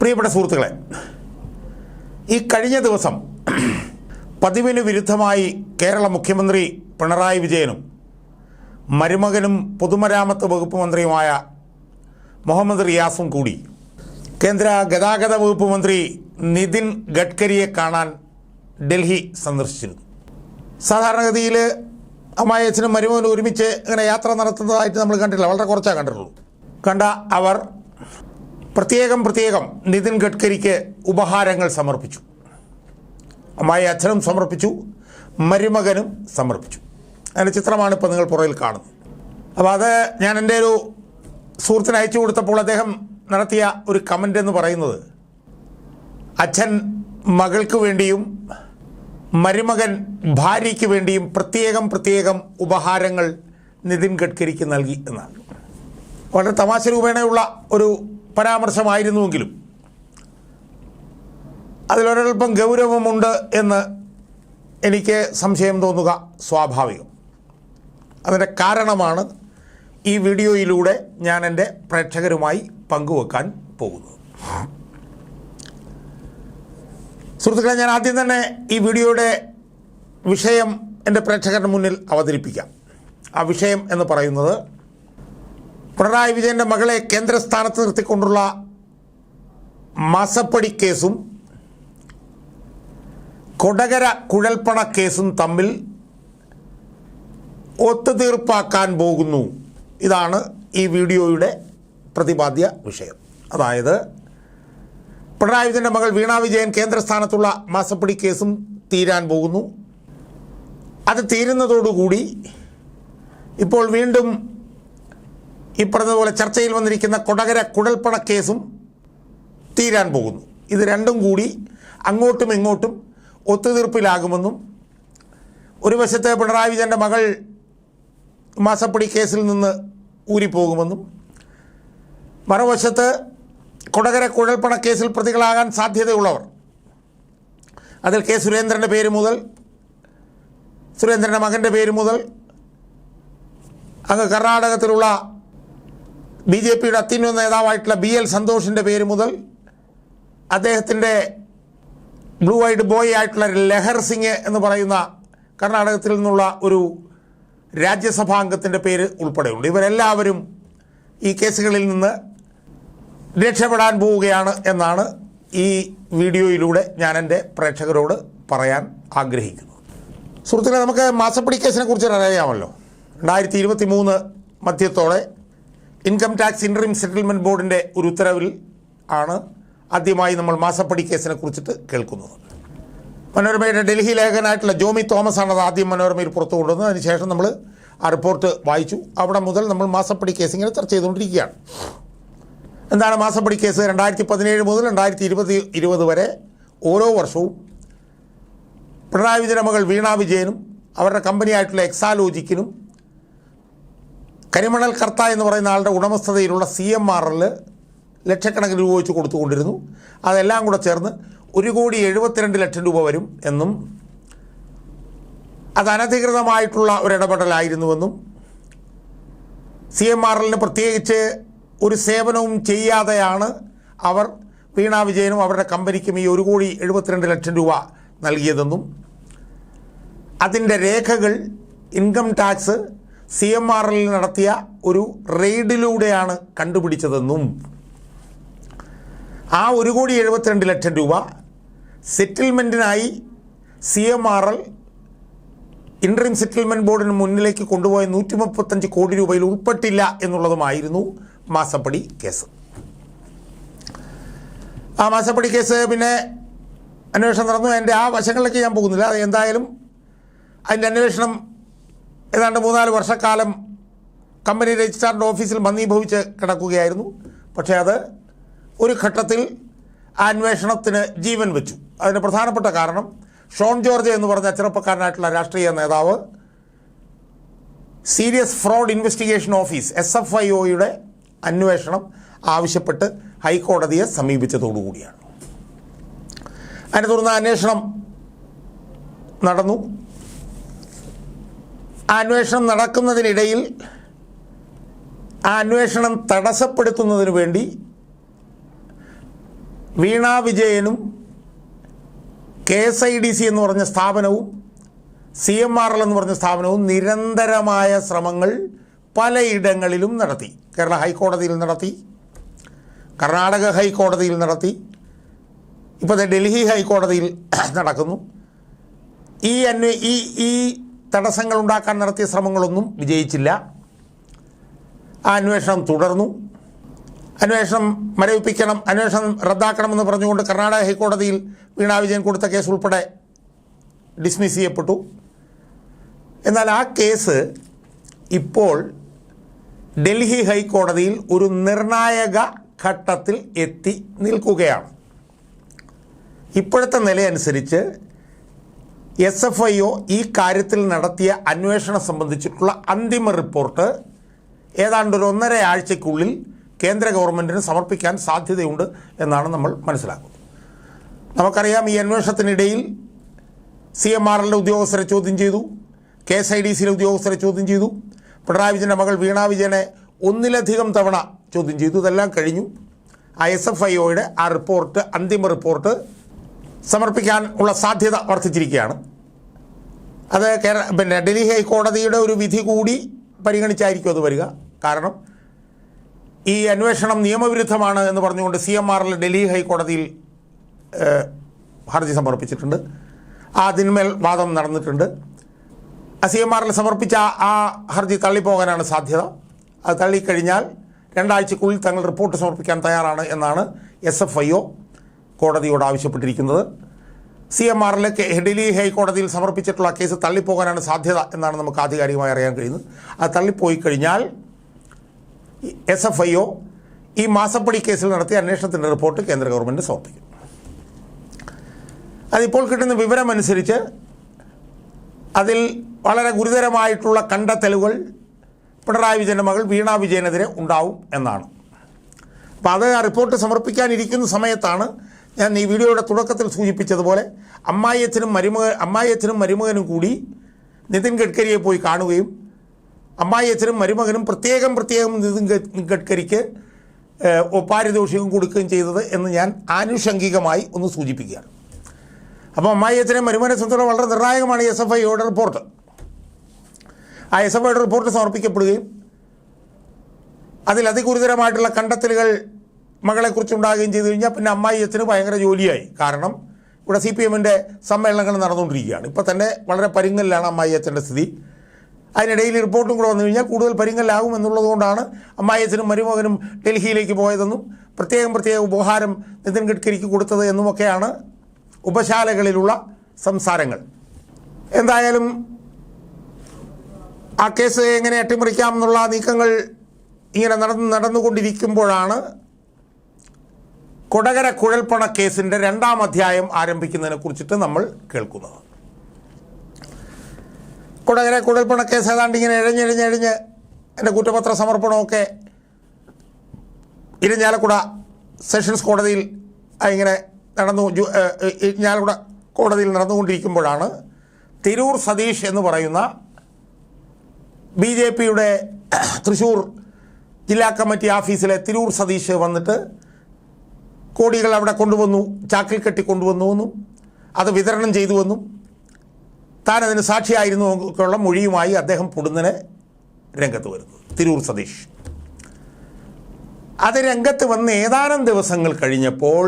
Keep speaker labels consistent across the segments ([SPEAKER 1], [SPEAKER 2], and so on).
[SPEAKER 1] പ്രിയപ്പെട്ട സുഹൃത്തുക്കളെ, ഈ കഴിഞ്ഞ ദിവസം പതിവിന് വിരുദ്ധമായി കേരള മുഖ്യമന്ത്രി പിണറായി വിജയനും മരുമകനും പൊതുമരാമത്ത് വകുപ്പ് മന്ത്രിയുമായ മുഹമ്മദ് റിയാസും കൂടി കേന്ദ്ര ഗതാഗത വകുപ്പ് മന്ത്രി നിതിൻ ഗഡ്കരിയെ കാണാൻ ഡൽഹി സന്ദർശിച്ചിരുന്നു. സാധാരണഗതിയിൽ അമ്മായച്ചനും മരുമകനും ഒരുമിച്ച് ഇങ്ങനെ യാത്ര നടത്തുന്നതായിട്ട് നമ്മൾ കണ്ടിട്ടില്ല, വളരെ കുറച്ചേ കണ്ടിട്ടുള്ളൂ. കണ്ട അവർ പ്രത്യേകം നിതിൻ ഗഡ്കരിക്ക് ഉപഹാരങ്ങൾ സമർപ്പിച്ചു. അമ്മായി അച്ഛനും സമർപ്പിച്ചു, മരുമകനും സമർപ്പിച്ചു. അതിൻ്റെ ചിത്രമാണ് ഇപ്പോൾ നിങ്ങൾ പുറകിൽ കാണുന്നത്. അപ്പോൾ അത് ഞാൻ എൻ്റെ ഒരു സുഹൃത്തിന് അയച്ചു കൊടുത്തപ്പോൾ അദ്ദേഹം നടത്തിയ ഒരു കമൻ്റ് എന്ന് പറയുന്നത്, അച്ഛൻ മകൾക്ക് വേണ്ടിയും മരുമകൻ ഭാര്യയ്ക്ക് വേണ്ടിയും പ്രത്യേകം ഉപഹാരങ്ങൾ നിതിൻ ഗഡ്കരിക്ക് നൽകി എന്നാണ്. വളരെ തമാശ രൂപേണയുള്ള ഒരു പരാമർശമായിരുന്നുവെങ്കിലും അതിലൊരൽപ്പം ഗൗരവമുണ്ട് എന്ന് എനിക്ക് സംശയം തോന്നുക സ്വാഭാവികം. അതിൻ്റെ കാരണമാണ് ഈ വീഡിയോയിലൂടെ ഞാൻ എൻ്റെ പ്രേക്ഷകരുമായി പങ്കുവെക്കാൻ പോകുന്നത്. സുഹൃത്തുക്കളെ, ഞാൻ ആദ്യം തന്നെ ഈ വീഡിയോയുടെ വിഷയം എൻ്റെ പ്രേക്ഷകരുടെ മുന്നിൽ അവതരിപ്പിക്കാം. ആ വിഷയം എന്ന് പറയുന്നത്, പിണറായി വിജയൻ്റെ മകളെ കേന്ദ്രസ്ഥാനത്ത് നിർത്തിക്കൊണ്ടുള്ള മാസപ്പടി കേസും കൊടകര കുഴൽപ്പണ കേസും തമ്മിൽ ഒത്തുതീർപ്പാക്കാൻ പോകുന്നു. ഇതാണ് ഈ വീഡിയോയുടെ പ്രതിപാദ്യ വിഷയം. അതായത്, പിണറായി വിജയൻ്റെ മകൾ വീണ വിജയൻ കേന്ദ്രസ്ഥാനത്തുള്ള മാസപ്പടി കേസും തീരാൻ പോകുന്നു. അത് തീരുന്നതോടുകൂടി ഇപ്പോൾ വീണ്ടും ഈ പറഞ്ഞതുപോലെ ചർച്ചയിൽ വന്നിരിക്കുന്ന കൊടകര കുഴൽപ്പണ കേസും തീരാൻ പോകുന്നു. ഇത് രണ്ടും കൂടി അങ്ങോട്ടും ഇങ്ങോട്ടും ഒത്തുതീർപ്പിലാകുമെന്നും, ഒരു വശത്ത് പിണറായി വിജയൻ്റെ മകൾ മാസപ്പടി കേസിൽ നിന്ന് ഊരിപ്പോകുമെന്നും, മറുവശത്ത് കൊടകര കുഴൽപ്പണ കേസിൽ പ്രതികളാകാൻ സാധ്യതയുള്ളവർ, അതിൽ കെ സുരേന്ദ്രൻ്റെ പേര് മുതൽ സുരേന്ദ്രൻ്റെ മകൻ്റെ പേര് മുതൽ അങ്ങ് കർണാടകത്തിലുള്ള BJPയുടെ അത്യുന്നത നേതാവായിട്ടുള്ള BL സന്തോഷിൻ്റെ പേര് മുതൽ അദ്ദേഹത്തിൻ്റെ ബ്ലൂ ഐഡ് ബോയ് ആയിട്ടുള്ള ലഹർ സിംഗ് എന്ന് പറയുന്ന കർണാടകത്തിൽ നിന്നുള്ള ഒരു രാജ്യസഭാംഗത്തിൻ്റെ പേര് ഉൾപ്പെടെയുണ്ട്. ഇവരെല്ലാവരും ഈ കേസുകളിൽ നിന്ന് രക്ഷപ്പെടാൻ പോവുകയാണ് എന്നാണ് ഈ വീഡിയോയിലൂടെ ഞാൻ എൻ്റെ പ്രേക്ഷകരോട് പറയാൻ ആഗ്രഹിക്കുന്നത്. സുഹൃത്തുക്കളെ, നമുക്ക് മാസപ്പടി കേസിനെ കുറിച്ച് അറിയാമല്ലോ. 2023 മധ്യത്തോടെ ഇൻകം ടാക്സ് ഇൻട്രീം സെറ്റിൽമെൻറ്റ് ബോർഡിൻ്റെ ഒരു ഉത്തരവിൽ ആണ് ആദ്യമായി നമ്മൾ മാസപ്പടി കേസിനെ കുറിച്ചിട്ട് കേൾക്കുന്നത്. മനോരമയുടെ ഡൽഹി ലേഖകനായിട്ടുള്ള ജോമി തോമസ് ആണ് അത് ആദ്യം മനോരമയിൽ പുറത്തു കൊണ്ടുവന്നത്. അതിനുശേഷം നമ്മൾ ആ റിപ്പോർട്ട് വായിച്ചു. അവിടെ മുതൽ നമ്മൾ മാസപ്പടി കേസ് ഇങ്ങനെ ചർച്ച ചെയ്തുകൊണ്ടിരിക്കുകയാണ്. എന്താണ് മാസപ്പടി കേസ്? 2017 മുതൽ 2020 വരെ ഓരോ വർഷവും പിണറായി വിജയൻ്റെ മകൾ വീണ വിജയനും അവരുടെ കമ്പനിയായിട്ടുള്ള എക്സാലോജിക്കിനും കരിമണൽ കർത്ത എന്ന് പറയുന്ന ആളുടെ ഉടമസ്ഥതയിലുള്ള CMRL ലക്ഷക്കണക്കിന് രൂപ വെച്ച് കൊടുത്തുകൊണ്ടിരുന്നു. അതെല്ലാം കൂടെ ചേർന്ന് 1,72,00,000 രൂപ വരും എന്നും, അത് അനധികൃതമായിട്ടുള്ള ഒരിടപെടലായിരുന്നുവെന്നും, CMRLന് പ്രത്യേകിച്ച് ഒരു സേവനവും ചെയ്യാതെയാണ് അവർ വീണ വിജയനും അവരുടെ കമ്പനിക്കും ഈ 1,72,00,000 രൂപ നൽകിയതെന്നും, അതിൻ്റെ രേഖകൾ ഇൻകം ടാക്സ് CMRL നടത്തിയ ഒരു റെയ്ഡിലൂടെയാണ് കണ്ടുപിടിച്ചതെന്നും, ആ 1,72,00,000 രൂപ സെറ്റിൽമെൻറ്റിനായി CMRL ഇൻട്രീം സെറ്റിൽമെൻറ്റ് ബോർഡിന് മുന്നിലേക്ക് കൊണ്ടുപോയ 135 കോടി രൂപയിൽ ഉൾപ്പെട്ടില്ല എന്നുള്ളതുമായിരുന്നു മാസപ്പടി കേസ്. ആ മാസപ്പടി കേസ് പിന്നെ അന്വേഷണം നടന്നു. എൻ്റെ ആ വശങ്ങളിലേക്ക് ഞാൻ പോകുന്നില്ല. അത് എന്തായാലും അതിൻ്റെ അന്വേഷണം ഏതാണ്ട് 3-4 വർഷക്കാലം കമ്പനി രജിസ്ട്രാറിൻ്റെ ഓഫീസിൽ മന്ദീഭവിച്ച് കിടക്കുകയായിരുന്നു. പക്ഷേ അത് ഒരു ഘട്ടത്തിൽ ആ അന്വേഷണത്തിന് ജീവൻ വെച്ചു. അതിന് പ്രധാനപ്പെട്ട കാരണം ഷോൺ ജോർജ് എന്ന് പറഞ്ഞ ചെറുപ്പക്കാരനായിട്ടുള്ള രാഷ്ട്രീയ നേതാവ് സീരിയസ് ഫ്രോഡ് ഇൻവെസ്റ്റിഗേഷൻ ഓഫീസ് SFIOയുടെ അന്വേഷണം ആവശ്യപ്പെട്ട് ഹൈക്കോടതിയെ സമീപിച്ചതോടുകൂടിയാണ്. അതിനെ തുടർന്ന് അന്വേഷണം നടന്നു. ആ അന്വേഷണം നടക്കുന്നതിനിടയിൽ ആ അന്വേഷണം തടസ്സപ്പെടുത്തുന്നതിന് വേണ്ടി വീണ വിജയനും KSIDC എന്ന് പറഞ്ഞ സ്ഥാപനവും CMRL എന്ന് പറഞ്ഞ സ്ഥാപനവും നിരന്തരമായ ശ്രമങ്ങൾ പലയിടങ്ങളിലും നടത്തി. കേരള ഹൈക്കോടതിയിൽ നടത്തി, കർണാടക ഹൈക്കോടതിയിൽ നടത്തി, ഇപ്പോൾ ഡൽഹി ഹൈക്കോടതിയിൽ നടക്കുന്നു. ഈ തടസ്സങ്ങൾ ഉണ്ടാക്കാൻ നടത്തിയ ശ്രമങ്ങളൊന്നും വിജയിച്ചില്ല. ആ അന്വേഷണം തുടർന്നു. അന്വേഷണം മരവിപ്പിക്കണം, അന്വേഷണം റദ്ദാക്കണമെന്ന് പറഞ്ഞുകൊണ്ട് കർണാടക ഹൈക്കോടതിയിൽ വീണ വിജയൻ കൊടുത്ത കേസ് ഉൾപ്പെടെ ഡിസ്മിസ് ചെയ്യപ്പെട്ടു. എന്നാൽ ആ കേസ് ഇപ്പോൾ ഡൽഹി ഹൈക്കോടതിയിൽ ഒരു നിർണായക ഘട്ടത്തിൽ എത്തി നിൽക്കുകയാണ്. ഇപ്പോഴത്തെ നിലയനുസരിച്ച് SFIO ഈ കാര്യത്തിൽ നടത്തിയ അന്വേഷണം സംബന്ധിച്ചിട്ടുള്ള അന്തിമ റിപ്പോർട്ട് ഏതാണ്ട് ഒരു 1.5 ആഴ്ചയ്ക്കുള്ളിൽ കേന്ദ്ര ഗവൺമെൻറ്റിന് സമർപ്പിക്കാൻ സാധ്യതയുണ്ട് എന്നാണ് നമ്മൾ മനസ്സിലാക്കുന്നത്. നമുക്കറിയാം, ഈ അന്വേഷണത്തിനിടയിൽ CMRL ഉദ്യോഗസ്ഥരെ ചോദ്യം ചെയ്തു, KSIDC ഉദ്യോഗസ്ഥരെ ചോദ്യം ചെയ്തു, പിണറായി വിജയൻ്റെ മകൾ വീണ വിജയനെ ഒന്നിലധികം തവണ ചോദ്യം ചെയ്തു. ഇതെല്ലാം കഴിഞ്ഞു. ആ SFIOയുടെ ആ റിപ്പോർട്ട്, അന്തിമ റിപ്പോർട്ട് സമർപ്പിക്കാൻ ഉള്ള സാധ്യത വർദ്ധിച്ചിരിക്കുകയാണ്. അത് ഡൽഹി ഹൈക്കോടതിയുടെ ഒരു വിധി കൂടി പരിഗണിച്ചായിരിക്കും അത് വരിക. കാരണം ഈ അന്വേഷണം നിയമവിരുദ്ധമാണ് എന്ന് പറഞ്ഞുകൊണ്ട് CMRL ഡൽഹി ഹൈക്കോടതിയിൽ ഹർജി സമർപ്പിച്ചിട്ടുണ്ട്. അതിന്മേൽ വാദം നടന്നിട്ടുണ്ട്. CMRL സമർപ്പിച്ച ആ ഹർജി തള്ളിപ്പോകാനാണ് സാധ്യത. അത് തള്ളിക്കഴിഞ്ഞാൽ 2 ആഴ്ചക്കുള്ളിൽ തങ്ങൾ റിപ്പോർട്ട് സമർപ്പിക്കാൻ തയ്യാറാണ് എന്നാണ് SFIO കോടതിയോട് ആവശ്യപ്പെട്ടിരിക്കുന്നത്. CMRL ഡൽഹി ഹൈക്കോടതിയിൽ സമർപ്പിച്ചിട്ടുള്ള കേസ് തള്ളിപ്പോകാനാണ് സാധ്യത എന്നാണ് നമുക്ക് ആധികാരികമായി അറിയാൻ കഴിയുന്നത്. അത് തള്ളിപ്പോയി കഴിഞ്ഞാൽ SFIO ഈ മാസപ്പടി കേസിൽ നടത്തിയ അന്വേഷണത്തിൻ്റെ റിപ്പോർട്ട് കേന്ദ്ര ഗവൺമെൻറ് സമർപ്പിക്കും. അതിപ്പോൾ കിട്ടുന്ന വിവരമനുസരിച്ച് അതിൽ വളരെ ഗുരുതരമായിട്ടുള്ള കണ്ടെത്തലുകൾ പിണറായി വിജയൻ്റെ മകൾ വീണ വിജയനെതിരെ ഉണ്ടാവും എന്നാണ്. അപ്പോൾ അത് ആ റിപ്പോർട്ട് സമർപ്പിക്കാനിരിക്കുന്ന സമയത്താണ് ഞാൻ ഈ വീഡിയോയുടെ തുടക്കത്തിൽ സൂചിപ്പിച്ചതുപോലെ അമ്മായിയച്ഛനും മരുമകനും കൂടി നിതിൻ ഗഡ്കരിയെ പോയി കാണുകയും അമ്മായിയച്ഛനും മരുമകനും പ്രത്യേകം നിതിൻ ഗഡ്കരിക്ക് പാരിതോഷികം കൊടുക്കുകയും ചെയ്തത് എന്ന് ഞാൻ ആനുഷംഗികമായി ഒന്ന് സൂചിപ്പിക്കുകയാണ്. അപ്പോൾ അമ്മായിയച്ഛനെ മരുമകനെ സംബന്ധിച്ചിടത്തോളം വളരെ നിർണായകമാണ് ഈ SFIOയുടെ റിപ്പോർട്ട്. ആ SFIOയുടെ റിപ്പോർട്ട് സമർപ്പിക്കപ്പെടുകയും അതിൽ അതിഗുരുതരമായിട്ടുള്ള കണ്ടെത്തലുകൾ മകളെക്കുറിച്ചുണ്ടാകുകയും ചെയ്തു കഴിഞ്ഞാൽ പിന്നെ അമ്മായിയച്ഛന് ഭയങ്കര ജോലിയായി. കാരണം ഇവിടെ CPMൻ്റെ സമ്മേളനങ്ങൾ നടന്നുകൊണ്ടിരിക്കുകയാണ്. ഇപ്പോൾ തന്നെ വളരെ പരുങ്ങലിലാണ് അമ്മായിയച്ഛൻ്റെ സ്ഥിതി. അതിനിടയിൽ റിപ്പോർട്ടും കൂടെ വന്നു കഴിഞ്ഞാൽ കൂടുതൽ പരുങ്ങലാകും എന്നുള്ളതുകൊണ്ടാണ് അമ്മായിയച്ഛനും മരുമകനും ഡൽഹിയിലേക്ക് പോയതെന്നും പ്രത്യേക ഉപഹാരം നിതിൻ ഗഡ്കരിക്ക് കൊടുത്തത് എന്നുമൊക്കെയാണ് ഉപശാലകളിലുള്ള സംസാരങ്ങൾ. എന്തായാലും ആ കേസ് എങ്ങനെ അട്ടിമറിക്കാമെന്നുള്ള നീക്കങ്ങൾ ഇങ്ങനെ നടന്നുകൊണ്ടിരിക്കുമ്പോഴാണ് കൊടകര കുഴൽപ്പണ കേസിൻ്റെ 2ാം അധ്യായം ആരംഭിക്കുന്നതിനെ കുറിച്ചിട്ട് നമ്മൾ കേൾക്കുന്നത്. കൊടകര കുഴൽപ്പണ കേസ് ഏതാണ്ട് ഇങ്ങനെ എഴഞ്ഞ് എൻ്റെ കുറ്റപത്ര സമർപ്പണമൊക്കെ ഇരിഞ്ഞാലക്കുട സെഷൻസ് കോടതിയിൽ ഇങ്ങനെ ഇരിഞ്ഞാലക്കുട കോടതിയിൽ നടന്നുകൊണ്ടിരിക്കുമ്പോഴാണ് തിരൂർ സതീഷ് എന്ന് പറയുന്ന BJPയുടെ തൃശ്ശൂർ ജില്ലാ കമ്മിറ്റി ഓഫീസിലെ തിരൂർ സതീഷ് വന്നിട്ട് കോടികൾ അവിടെ കൊണ്ടുവന്നു, ചാക്കിൽ കെട്ടി കൊണ്ടുവന്നുവെന്നും അത് വിതരണം ചെയ്തുവെന്നും താനതിന് സാക്ഷിയായിരുന്നു ഒക്കെയുള്ള മൊഴിയുമായി അദ്ദേഹം പൊടുന്നനെ രംഗത്ത് വരുന്നു. തിരൂർ സതീഷ് അത് രംഗത്ത് വന്ന് ഏതാനും ദിവസങ്ങൾ കഴിഞ്ഞപ്പോൾ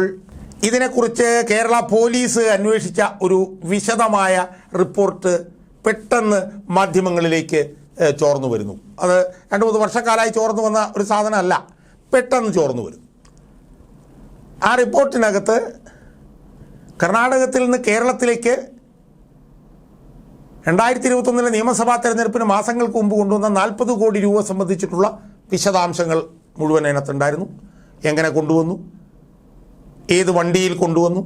[SPEAKER 1] ഇതിനെക്കുറിച്ച് കേരള പോലീസ് അന്വേഷിച്ച ഒരു വിശദമായ റിപ്പോർട്ട് പെട്ടെന്ന് മാധ്യമങ്ങളിലേക്ക് ചോർന്നു വരുന്നു. അത് 2-3 വർഷക്കാലമായി ചോർന്നു വന്ന ഒരു സാധനമല്ല, പെട്ടെന്ന് ചോർന്നു വരുന്നു. ആ റിപ്പോർട്ടിനകത്ത് കർണാടകത്തിൽ നിന്ന് കേരളത്തിലേക്ക് 2021 നിയമസഭാ തെരഞ്ഞെടുപ്പിന് മാസങ്ങൾക്ക് മുമ്പ് കൊണ്ടുവന്ന 40 കോടി രൂപ സംബന്ധിച്ചിട്ടുള്ള വിശദാംശങ്ങൾ മുഴുവൻ അതിനകത്തുണ്ടായിരുന്നു. എങ്ങനെ കൊണ്ടുവന്നു, ഏത് വണ്ടിയിൽ കൊണ്ടുവന്നു,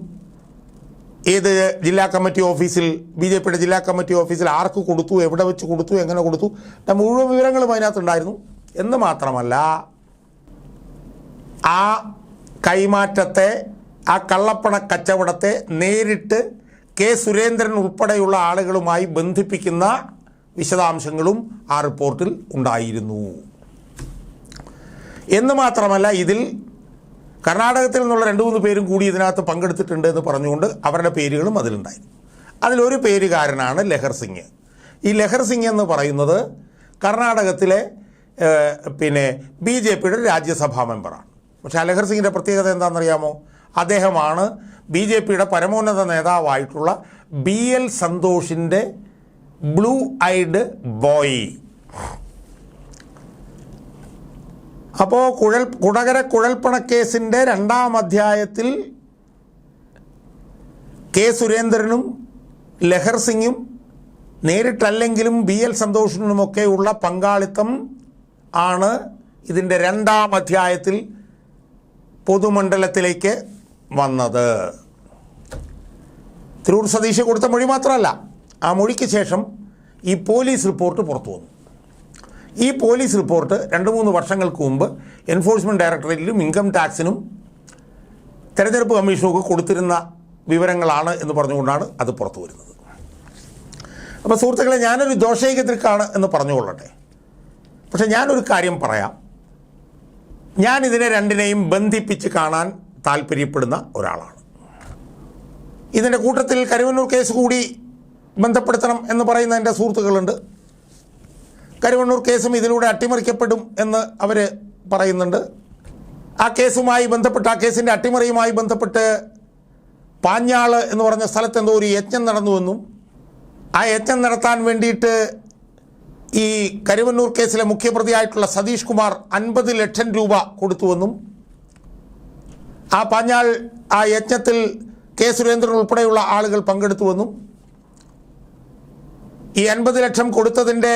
[SPEAKER 1] ഏത് ജില്ലാ കമ്മിറ്റി ഓഫീസിൽ BJPയുടെ ജില്ലാ കമ്മിറ്റി ഓഫീസിൽ ആർക്ക് കൊടുത്തു, എവിടെ വെച്ച് കൊടുത്തു, എങ്ങനെ കൊടുത്തു, മുഴുവൻ വിവരങ്ങളും അതിനകത്തുണ്ടായിരുന്നു. എന്ന് മാത്രമല്ല, ആ കൈമാറ്റത്തെ, ആ കള്ളപ്പണ കച്ചവടത്തെ നേരിട്ട് കെ സുരേന്ദ്രൻ ഉൾപ്പെടെയുള്ള ആളുകളുമായി ബന്ധിപ്പിക്കുന്ന വിശദാംശങ്ങളും ആ റിപ്പോർട്ടിൽ ഉണ്ടായിരുന്നു. എന്ന് മാത്രമല്ല, ഇതിൽ കർണാടകത്തിൽ നിന്നുള്ള 2-3 പേരും കൂടി ഇതിനകത്ത് പങ്കെടുത്തിട്ടുണ്ട് എന്ന് പറഞ്ഞുകൊണ്ട് അവരുടെ പേരുകളും അതിലുണ്ടായിരുന്നു. അതിലൊരു പേരുകാരനാണ് ലഹർ സിംഗ്. ഈ ലഹർ സിംഗ് എന്ന് പറയുന്നത് കർണാടകത്തിലെ BJPയുടെ രാജ്യസഭാ മെമ്പറാണ്. പക്ഷേ ആ ലഹർ സിംഗിൻ്റെ പ്രത്യേകത എന്താണെന്നറിയാമോ? അദ്ദേഹമാണ് BJPയുടെ പരമോന്നത നേതാവായിട്ടുള്ള BL സന്തോഷിൻ്റെ ബ്ലൂ ഐഡ് ബോയ്. അപ്പോൾ കുടകര കുഴൽപ്പണക്കേസിൻ്റെ 2-ാം അധ്യായത്തിൽ കെ സുരേന്ദ്രനും ലഹർ സിംഗും നേരിട്ടല്ലെങ്കിലും BL സന്തോഷിനുമൊക്കെയുള്ള പങ്കാളിത്തം ആണ് ഇതിൻ്റെ 2-ാം അധ്യായത്തിൽ പൊതുമണ്ഡലത്തിലേക്ക് വന്നത്. തിരൂർ സതീഷ് കൊടുത്ത മൊഴി മാത്രമല്ല, ആ മൊഴിക്ക് ശേഷം ഈ പോലീസ് റിപ്പോർട്ട് പുറത്തു വന്നു. ഈ പോലീസ് റിപ്പോർട്ട് 2-3 വർഷങ്ങൾക്ക് മുമ്പ് എൻഫോഴ്സ്മെൻറ്റ് ഡയറക്ടറേറ്റിലും ഇൻകം ടാക്സിനും തെരഞ്ഞെടുപ്പ് കമ്മീഷനുമൊക്കെ കൊടുത്തിരുന്ന വിവരങ്ങളാണ് എന്ന് പറഞ്ഞുകൊണ്ടാണ് അത് പുറത്തു വരുന്നത്. അപ്പോൾ സുഹൃത്തുക്കളെ, ഞാനൊരു ദോഷൈകത്തിൽക്കാണ് എന്ന് പറഞ്ഞുകൊള്ളട്ടെ. പക്ഷേ ഞാനൊരു കാര്യം പറയാം. ഞാനിതിനെ രണ്ടിനെയും ബന്ധിപ്പിച്ച് കാണാൻ താല്പര്യപ്പെടുന്ന ഒരാളാണ്. ഇതിൻ്റെ കൂട്ടത്തിൽ കരുവന്നൂർ കേസ് കൂടി ബന്ധപ്പെടുത്തണം എന്ന് പറയുന്ന എൻ്റെ സുഹൃത്തുക്കളുണ്ട്. കരുവന്നൂർ കേസും ഇതിലൂടെ അട്ടിമറിക്കപ്പെടും എന്ന് അവർ പറയുന്നുണ്ട്. ആ കേസുമായി ബന്ധപ്പെട്ട്, ആ കേസിൻ്റെ അട്ടിമറിയുമായി ബന്ധപ്പെട്ട് പാഞ്ഞാൾ എന്ന് പറഞ്ഞ സ്ഥലത്ത് എന്തോ ഒരു യജ്ഞം നടന്നുവെന്നും ആ യജ്ഞം നടത്താൻ വേണ്ടിയിട്ട് ഈ കരുവന്നൂർ കേസിലെ മുഖ്യപ്രതിയായിട്ടുള്ള സതീഷ് കുമാർ 50 ലക്ഷം രൂപ കൊടുത്തുവെന്നും ആ പാഞ്ഞാൾ ആ യജ്ഞത്തിൽ കെ സുരേന്ദ്രൻ ഉൾപ്പെടെയുള്ള ആളുകൾ പങ്കെടുത്തുവെന്നും ഈ 50 ലക്ഷം കൊടുത്തതിൻ്റെ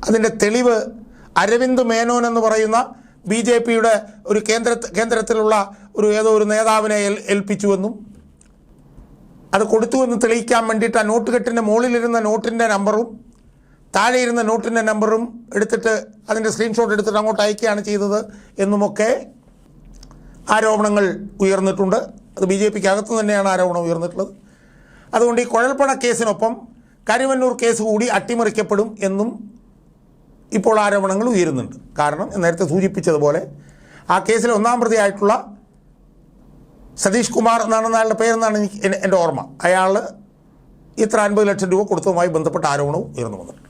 [SPEAKER 1] അതിൻ്റെ തെളിവ് അരവിന്ദ് മേനോൻ എന്ന് പറയുന്ന BJPയുടെ ഒരു കേന്ദ്രത്തിലുള്ള ഏതോ ഒരു നേതാവിനെ ഏൽപ്പിച്ചുവെന്നും അത് കൊടുത്തുവെന്ന് തെളിയിക്കാൻ വേണ്ടിയിട്ട് ആ നോട്ട് കെട്ടിൻ്റെ മുകളിലിരുന്ന നോട്ടിൻ്റെ നമ്പറും താഴെ ഇരുന്ന നോട്ടിൻ്റെ നമ്പറും എടുത്തിട്ട് അതിൻ്റെ സ്ക്രീൻഷോട്ട് എടുത്തിട്ട് അങ്ങോട്ട് അയക്കുകയാണ് ചെയ്തത് എന്നുമൊക്കെ ആരോപണങ്ങൾ ഉയർന്നിട്ടുണ്ട്. അത് BJPക്ക് അകത്ത് തന്നെയാണ് ആരോപണം ഉയർന്നിട്ടുള്ളത്. അതുകൊണ്ട് ഈ കുഴൽപ്പണ കേസിനൊപ്പം കരുവന്നൂർ കേസ് കൂടി അട്ടിമറിക്കപ്പെടും എന്നും ഇപ്പോൾ ആരോപണങ്ങൾ ഉയരുന്നുണ്ട്. കാരണം നേരത്തെ സൂചിപ്പിച്ചതുപോലെ ആ കേസിൽ 1-ാം പ്രതിയായിട്ടുള്ള സതീഷ് കുമാർ എന്നാണ് അയാളുടെ പേരെന്നാണ് എൻ്റെ ഓർമ്മ. അയാൾ ഇത്ര 50 ലക്ഷം രൂപ കൊടുത്തതുമായി ബന്ധപ്പെട്ട ആരോപണവും ഉയർന്നു വന്നിട്ടുണ്ട്.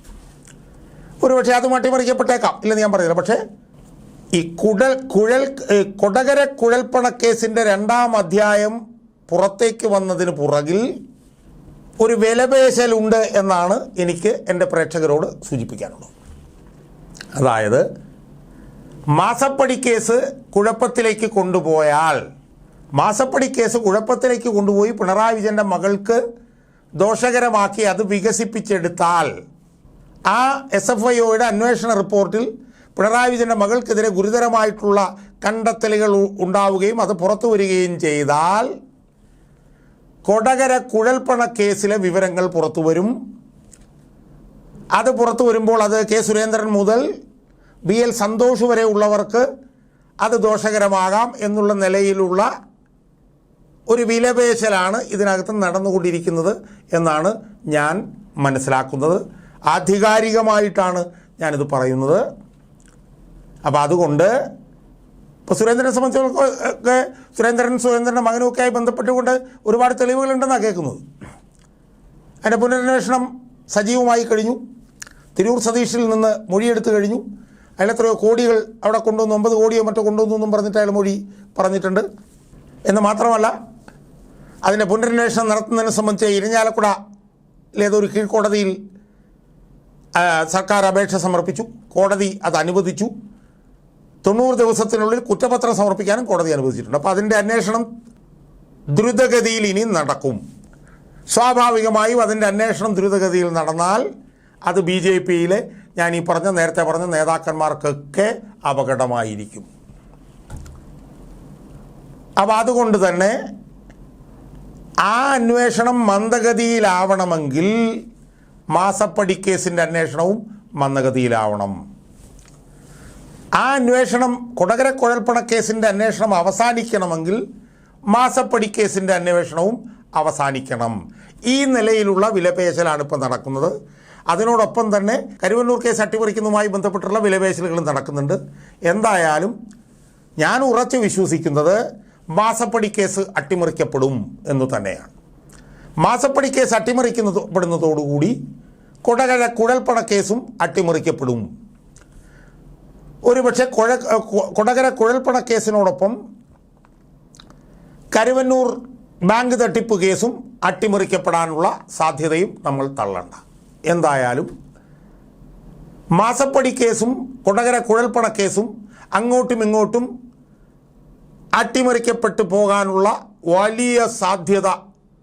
[SPEAKER 1] ഒരുപക്ഷെ അതും അട്ടിമറിക്കപ്പെട്ടേക്കാം, ഇല്ലെന്ന് ഞാൻ പറയുന്നില്ല. പക്ഷേ ഈ കൊടകര കുഴൽപ്പണ കേസിൻ്റെ 2-ാം അധ്യായം പുറത്തേക്ക് വന്നതിന് പുറകിൽ ഒരു വിലപേശലുണ്ട് എന്നാണ് എനിക്ക് എൻ്റെ പ്രേക്ഷകരോട് സൂചിപ്പിക്കാനുള്ളത്. അതായത് മാസപ്പടി കേസ് കുഴപ്പത്തിലേക്ക് കൊണ്ടുപോയാൽ, മാസപ്പടി കേസ് കുഴപ്പത്തിലേക്ക് കൊണ്ടുപോയി പിണറായി വിജയൻ്റെ മകൾക്ക് ദോഷകരമാക്കി അത് വികസിപ്പിച്ചെടുത്താൽ ആ SFIOയുടെ അന്വേഷണ റിപ്പോർട്ടിൽ പിണറായി വിജയൻ്റെ മകൾക്കെതിരെ ഗുരുതരമായിട്ടുള്ള കണ്ടെത്തലുകൾ ഉണ്ടാവുകയും അത് പുറത്തു വരികയും ചെയ്താൽ കൊടകര കുഴൽപ്പണ കേസിലെ വിവരങ്ങൾ പുറത്തു വരും. അത് പുറത്തു വരുമ്പോൾ അത് കെ സുരേന്ദ്രൻ മുതൽ BL സന്തോഷ് വരെ ഉള്ളവർക്ക് അത് ദോഷകരമാകാം എന്നുള്ള നിലയിലുള്ള ഒരു വിലപേശലാണ് ഇതിനകത്ത് നടന്നുകൊണ്ടിരിക്കുന്നത് എന്നാണ് ഞാൻ മനസ്സിലാക്കുന്നത്. ആധികാരികമായിട്ടാണ് ഞാനിത് പറയുന്നത്. അപ്പോൾ അതുകൊണ്ട് ഇപ്പോൾ സുരേന്ദ്രനെ സംബന്ധിച്ചൊക്കെ സുരേന്ദ്രൻ്റെ മകനുമൊക്കെയായി ബന്ധപ്പെട്ടുകൊണ്ട് ഒരുപാട് തെളിവുകളുണ്ടെന്നാണ് കേൾക്കുന്നത്. അതിൻ്റെ പുനരന്വേഷണം സജീവമായി കഴിഞ്ഞു. തിരൂർ സതീഷിൽ നിന്ന് മൊഴിയെടുത്തു കഴിഞ്ഞു. അയാളെത്രയോ കോടികൾ അവിടെ കൊണ്ടുവന്നു, 9 കോടിയോ മറ്റോ കൊണ്ടുവന്നു എന്നും പറഞ്ഞിട്ട് അയാൾ മൊഴി പറഞ്ഞിട്ടുണ്ട്. എന്ന് മാത്രമല്ല, അതിൻ്റെ പുനരന്വേഷണം നടത്തുന്നതിനെ സംബന്ധിച്ച് ഇരിഞ്ഞാലക്കുടയിലേതൊരു കീഴ്ക്കോടതിയിൽ സർക്കാർ അപേക്ഷ സമർപ്പിച്ചു. കോടതി അത് അനുവദിച്ചു. 90 ദിവസത്തിനുള്ളിൽ കുറ്റപത്രം സമർപ്പിക്കാനും കോടതി അനുവദിച്ചിട്ടുണ്ട്. അപ്പോൾ അതിൻ്റെ അന്വേഷണം ദ്രുതഗതിയിൽ ഇനി നടക്കും. സ്വാഭാവികമായും അതിൻ്റെ അന്വേഷണം ദ്രുതഗതിയിൽ നടന്നാൽ അത് BJPയിലെ ഞാൻ ഈ നേരത്തെ പറഞ്ഞ നേതാക്കന്മാർക്കൊക്കെ അപകടമായിരിക്കും. അപ്പോൾ അതുകൊണ്ട് തന്നെ ആ അന്വേഷണം മന്ദഗതിയിലാവണമെങ്കിൽ മാസപ്പടി കേസിൻ്റെ അന്വേഷണവും മന്ദഗതിയിലാവണം. ആ അന്വേഷണം കൊടകര കുഴൽപ്പണ കേസിൻ്റെ അന്വേഷണം അവസാനിക്കണമെങ്കിൽ മാസപ്പടി കേസിൻ്റെ അന്വേഷണവും അവസാനിക്കണം. ഈ നിലയിലുള്ള വിലപേശലാണ് ഇപ്പോൾ നടക്കുന്നത്. അതിനോടൊപ്പം തന്നെ കരുവന്നൂർ കേസ് അട്ടിമറിക്കുന്നതുമായി ബന്ധപ്പെട്ടുള്ള വിലപേശലുകളും നടക്കുന്നുണ്ട്. എന്തായാലും ഞാൻ ഉറച്ചു വിശ്വസിക്കുന്നത് മാസപ്പടി കേസ് അട്ടിമറിക്കപ്പെടും എന്ന് തന്നെയാണ്. മാസപ്പടി കേസ് അട്ടിമറിക്കപ്പെടുന്നതോടുകൂടി കൊടകര കുഴൽപ്പണ കേസും അട്ടിമറിക്കപ്പെടും. ഒരുപക്ഷെ കൊടകര കുഴൽപ്പണ കേസിനോടൊപ്പം കരുവന്നൂർ ബാങ്ക് തട്ടിപ്പ് കേസും അട്ടിമറിക്കപ്പെടാനുള്ള സാധ്യതയും നമ്മൾ തള്ളണ്ട. എന്തായാലും മാസപ്പടി കേസും കൊടകര കുഴൽപ്പണ കേസും അങ്ങോട്ടും ഇങ്ങോട്ടും അട്ടിമറിക്കപ്പെട്ടു പോകാനുള്ള വലിയ സാധ്യത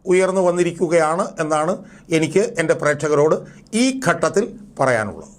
[SPEAKER 1] ഉയർന്നു വന്നിരിക്കുകയാണ് എന്നാണ് എനിക്ക് എൻ്റെ പ്രേക്ഷകരോട് ഈ ഘട്ടത്തിൽ പറയാനുള്ളത്.